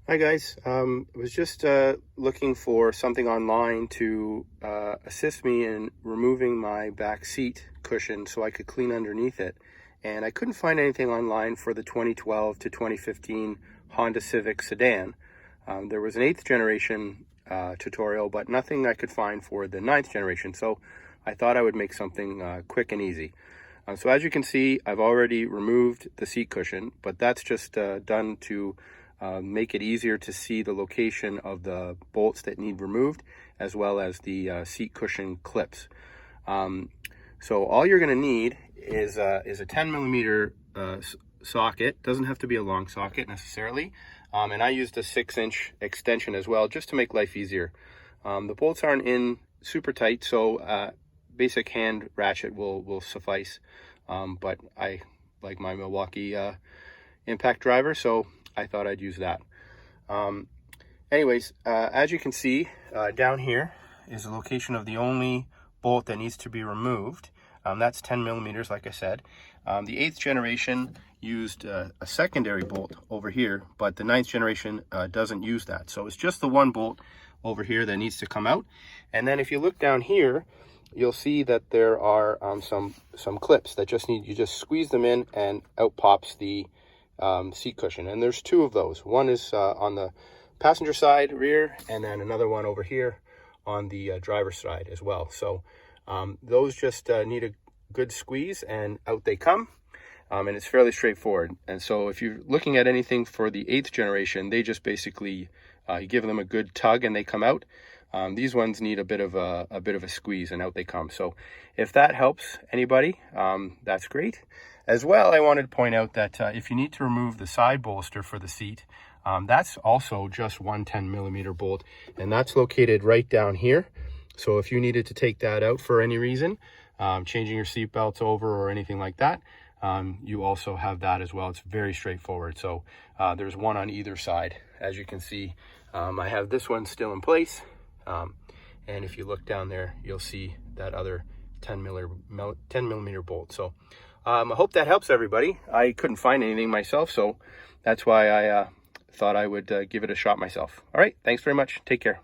Hi guys, I was just looking for something online to assist me in removing my back seat cushion so I could clean underneath it. And I couldn't find anything online for the 2012 to 2015 Honda Civic Sedan. There was an 8th generation tutorial, but nothing I could find for the 9th generation. So I thought I would make something quick and easy. So as you can see, I've already removed the seat cushion, but that's just done to make it easier to see the location of the bolts that need removed, as well as the seat cushion clips. So all you're going to need is a 10 millimeter socket. Doesn't have to be a long socket necessarily. And I used a 6-inch extension as well, just to make life easier. The bolts aren't in super tight, so basic hand ratchet will suffice. But I like my Milwaukee impact driver, so I thought I'd use that. Anyways, as you can see, down here is the location of the only bolt that needs to be removed. That's 10 millimeters, like I said. The 8th generation used a secondary bolt over here, but the 9th generation doesn't use that. So it's just the one bolt over here that needs to come out. And then if you look down here, you'll see that there are some clips that you just squeeze them in and out pops the seat cushion. And there's two of those. One is on the passenger side rear, and then another one over here on the driver's side as well. So those just need a good squeeze and out they come. And it's fairly straightforward. And so if you're looking at anything for the 8th generation, they just basically you give them a good tug and they come out. These ones need a bit of a squeeze and out they come. So if that helps anybody, that's great. As well, I wanted to point out that if you need to remove the side bolster for the seat, that's also just one 10 millimeter bolt, and that's located right down here. So if you needed to take that out for any reason, changing your seat belts over or anything like that, you also have that as well. It's very straightforward. So there's one on either side. As you can see, I have this one still in place. And if you look down there, you'll see that other 10 millimeter bolt. So I hope that helps everybody. I couldn't find anything myself, so that's why I thought I would give it a shot myself. All right, thanks very much. Take care.